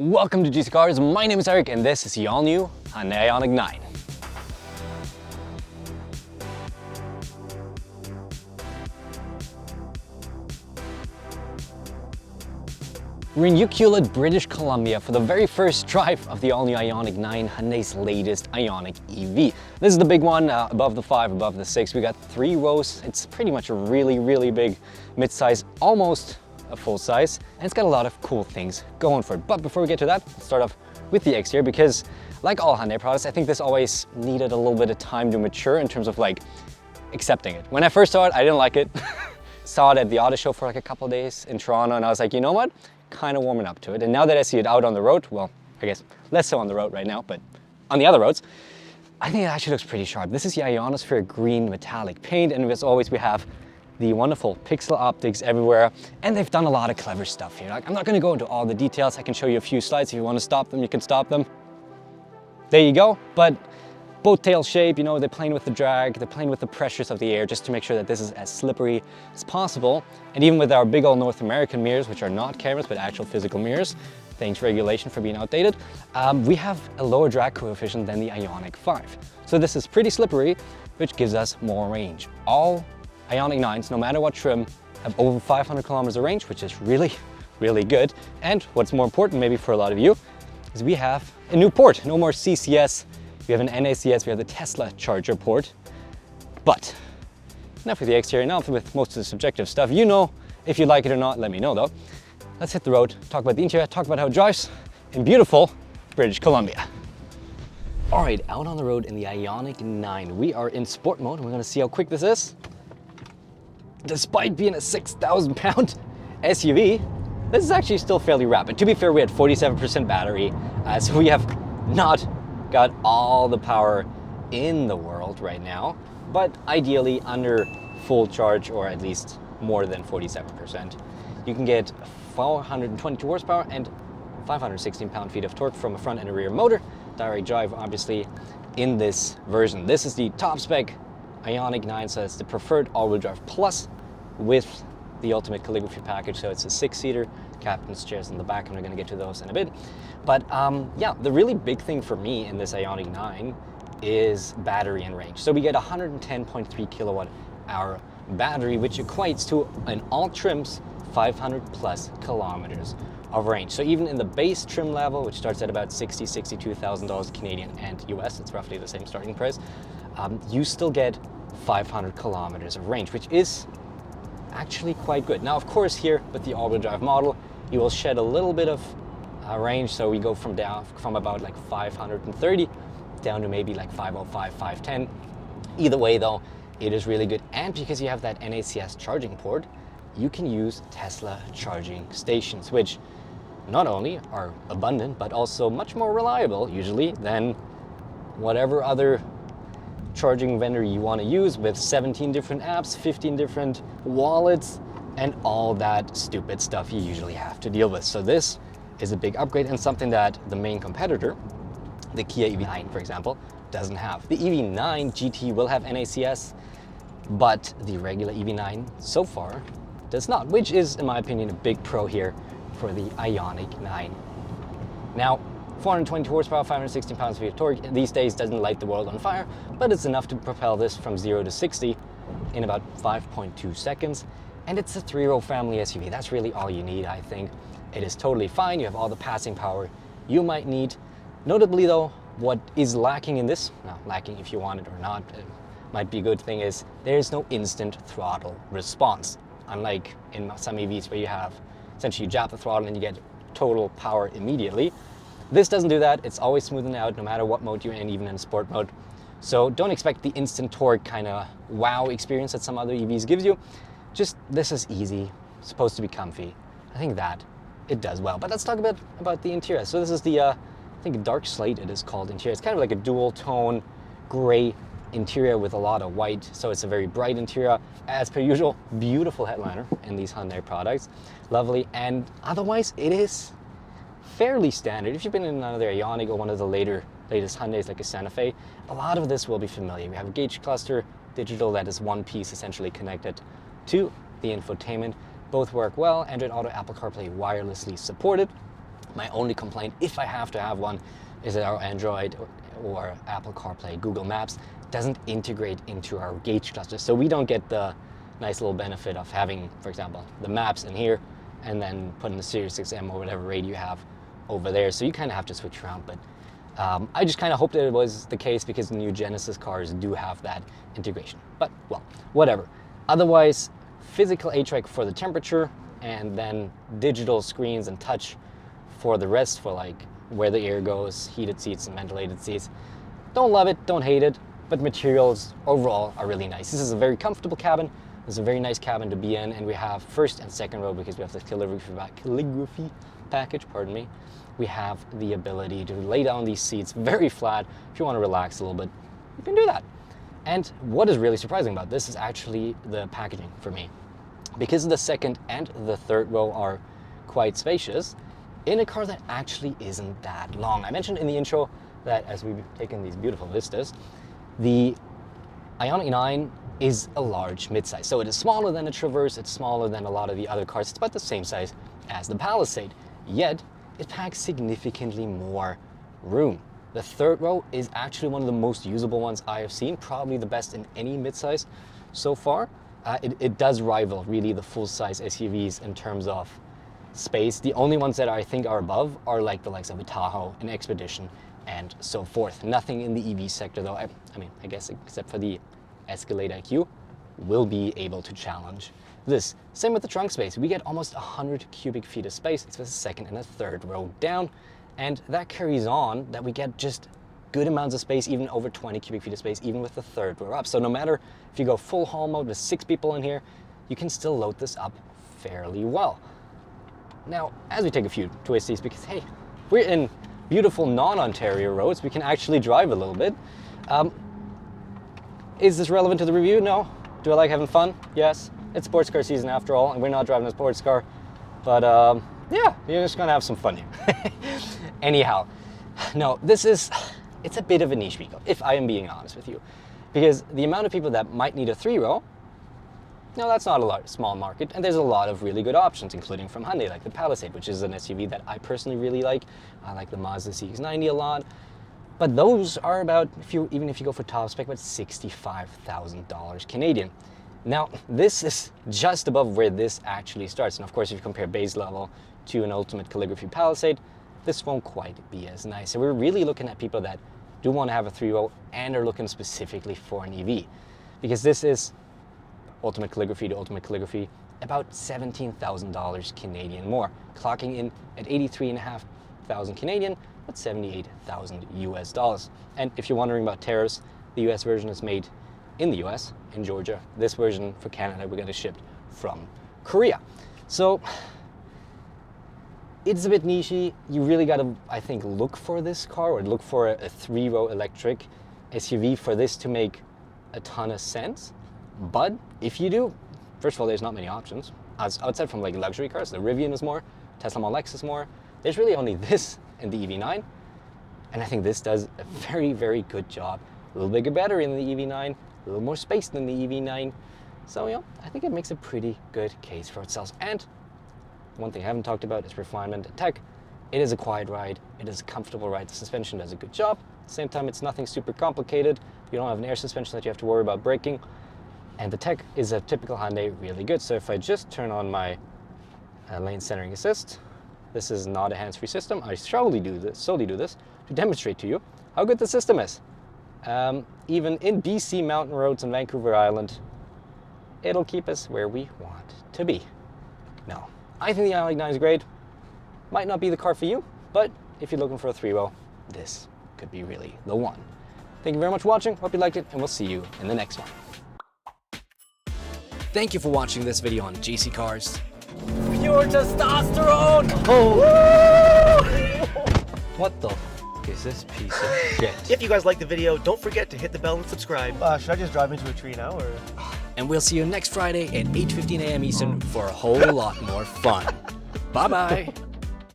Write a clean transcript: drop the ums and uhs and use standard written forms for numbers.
Welcome to GC Cars, my name is Eric and this is the all-new Hyundai IONIQ 9. We're in Ucluelet, British Columbia for the very first drive of the all-new IONIQ 9, Hyundai's latest IONIQ EV. This is the big one, above the 5, above the 6. We got 3 rows. It's pretty much a really big mid-size, almost a full size, and it's got a lot of cool things going for it. But before we get to that, let's start off with the exterior, because like all Hyundai products, I think this always needed a little bit of time to mature in terms of like accepting it. When I first saw it, I didn't like it. Saw it at the auto show for like a couple of days in Toronto, and I was like, you know what? Kind of warming up to it. And now that I see it out on the road, well, I guess less so on the road right now, but on the other roads, I think it actually looks pretty sharp. This is the ionosphere green metallic paint, and as always, we have the wonderful pixel optics everywhere, and they've done a lot of clever stuff here. Like, I'm not going to go into all the details. I can show you a few slides. If you want to stop them, you can stop them. There you go. But boat tail shape, you know, they're playing with the drag, they're playing with the pressures of the air just to make sure that this is as slippery as possible. And even with our big old North American mirrors, which are not cameras but actual physical mirrors, thanks regulation for being outdated, we have a lower drag coefficient than the IONIQ 5. So this is pretty slippery, which gives us more range. All IONIQ 9s, no matter what trim, have over 500 kilometers of range, which is really good. And what's more important maybe for a lot of you, is we have a new port. No more CCS, we have an NACS, we have the Tesla charger port. But enough with the exterior, enough with most of the subjective stuff. You know if you like it or not, let me know though. Let's hit the road, talk about the interior, talk about how it drives in beautiful British Columbia. All right, out on the road in the IONIQ 9. We are in sport mode, and we're gonna see how quick this is. Despite being a 6,000 pound SUV, this is actually still fairly rapid. To be fair, we had 47% battery, so we have not got all the power in the world right now, but ideally under full charge, or at least more than 47%. You can get 422 horsepower and 516 pound-feet of torque from a front and a rear motor. Direct drive, obviously, in this version. This is the top spec IONIQ 9, so it's the preferred all-wheel drive plus with the Ultimate Calligraphy package. So it's a 6-seater, captain's chairs in the back, and we're going to get to those in a bit. But yeah, the really big thing for me in this IONIQ 9 is battery and range. So we get 110.3 kilowatt hour battery, which equates to an all trims 500 plus kilometers of range. So even in the base trim level, which starts at about $62,000 Canadian and US, it's roughly the same starting price, you still get 500 kilometers of range, which is actually quite good. Now, of course, here with the all-wheel drive model, you will shed a little bit of range. So we go from about like 530 down to maybe like 505, 510. Either way, though, it is really good. And because you have that NACS charging port, you can use Tesla charging stations, which not only are abundant, but also much more reliable, usually, than whatever other charging vendor you want to use, with 17 different apps, 15 different wallets, and all that stupid stuff you usually have to deal with. So this is a big upgrade, and something that the main competitor, the KIA EV9, for example, doesn't have. The EV9 GT will have NACS, but the regular EV9 so far does not, which is, in my opinion, a big pro here for the IONIQ 9. Now, 422 horsepower, 516 pounds-feet of torque these days doesn't light the world on fire, but it's enough to propel this from 0 to 60 in about 5.2 seconds. And it's a 3-row family SUV. That's really all you need, I think. It is totally fine. You have all the passing power you might need. Notably though, what is lacking in this, now lacking if you want it or not, it might be a good thing, is there is no instant throttle response. Unlike in some EVs where you have, essentially you jab the throttle and you get total power immediately. This doesn't do that. It's always smoothing out no matter what mode you're in, even in sport mode. So don't expect the instant torque kind of wow experience that some other EVs gives you. Just, this is easy, supposed to be comfy. I think that it does well. But let's talk about the interior. So this is the, I think dark slate it is called interior. It's kind of like a dual tone gray interior with a lot of white. So it's a very bright interior. As per usual, beautiful headliner in these Hyundai products. Lovely. And otherwise, it is fairly standard. If you've been in another IONIQ or one of the latest Hyundais like a Santa Fe, a lot of this will be familiar. We have a gauge cluster, digital, that is one piece essentially connected to the infotainment. Both work well. Android Auto, Apple CarPlay wirelessly supported. My only complaint, if I have to have one, is that our Android or Apple CarPlay, Google Maps doesn't integrate into our gauge cluster. So we don't get the nice little benefit of having, for example, the maps in here and then putting the Sirius XM or whatever radio you have over there. So you kind of have to switch around. But I just kind of hoped that it was the case because the new Genesis cars do have that integration. But, well, whatever. Otherwise, physical HVAC for the temperature and then digital screens and touch for the rest, for like where the air goes, heated seats and ventilated seats. Don't love it, don't hate it, but materials overall are really nice. This is a very comfortable cabin. It's a very nice cabin to be in, and we have first and second row because we have the calligraphy package, pardon me. We have the ability to lay down these seats very flat. If you want to relax a little bit, you can do that. And what is really surprising about this is actually the packaging for me. Because the second and the third row are quite spacious in a car that actually isn't that long. I mentioned in the intro that as we've taken these beautiful vistas, the IONIQ 9 is a large midsize. So it is smaller than a Traverse, it's smaller than a lot of the other cars. It's about the same size as the Palisade, yet it packs significantly more room. The third row is actually one of the most usable ones I have seen, probably the best in any midsize so far. It does rival really the full-size SUVs in terms of space. The only ones that I think are above are like the likes of a Tahoe, an Expedition, and so forth. Nothing in the EV sector though. I mean, I guess except for the Escalade IQ will be able to challenge this. Same with the trunk space. We get almost 100 cubic feet of space. It's the second and the third row down. And that carries on that we get just good amounts of space, even over 20 cubic feet of space, even with the third row up. So no matter if you go full haul mode with 6 people in here, you can still load this up fairly well. Now, as we take a few twisties, because hey, we're in beautiful non-Ontario roads, we can actually drive a little bit. Is this relevant to the review? No. Do I like having fun? Yes. It's sports car season after all, and we're not driving a sports car. But yeah, you're just gonna have some fun here. Anyhow, no, it's a bit of a niche vehicle, if I am being honest with you. Because the amount of people that might need a 3-row, no, that's not a small market, and there's a lot of really good options, including from Hyundai, like the Palisade, which is an SUV that I personally really like. I like the Mazda CX-90 a lot. But those are about, even if you go for top spec, about $65,000 Canadian. Now, this is just above where this actually starts. And of course, if you compare base level to an Ultimate Calligraphy Palisade, this won't quite be as nice. So we're really looking at people that do want to have a 3-row and are looking specifically for an EV. Because this is Ultimate Calligraphy to Ultimate Calligraphy, about $17,000 Canadian more, clocking in at $83,500 Canadian, about 78,000 US dollars. And if you're wondering about tariffs, the US version is made in the US, in Georgia. This version for Canada, we're gonna ship from Korea. So it's a bit nichey. You really gotta, I think, look for this car or look for a 3-row electric SUV for this to make a ton of sense. But if you do, first of all, there's not many options. Outside from like luxury cars, the Rivian is more, Tesla Model X is more. There's really only this and the EV9. And I think this does a very, very good job. A little bigger battery than the EV9, a little more space than the EV9. So, you know, I think it makes a pretty good case for itself. And one thing I haven't talked about is refinement and tech. It is a quiet ride. It is a comfortable ride. The suspension does a good job. At the same time, it's nothing super complicated. You don't have an air suspension that you have to worry about braking. And the tech is a typical Hyundai, really good. So if I just turn on my lane centering assist, this is not a hands-free system. I solely do this to demonstrate to you how good the system is. Even in BC mountain roads and Vancouver Island, it'll keep us where we want to be. Now, I think the IONIQ 9 is great. Might not be the car for you, but if you're looking for a 3-row, this could be really the one. Thank you very much for watching. Hope you liked it, and we'll see you in the next one. Thank you for watching this video on JC Cars. Pure testosterone! Oh! What the f is this piece of shit? If you guys like the video, don't forget to hit the bell and subscribe. Should I just drive into a tree now, or? And we'll see you next Friday at 8:15 a.m. Eastern for a whole lot more fun. Bye-bye.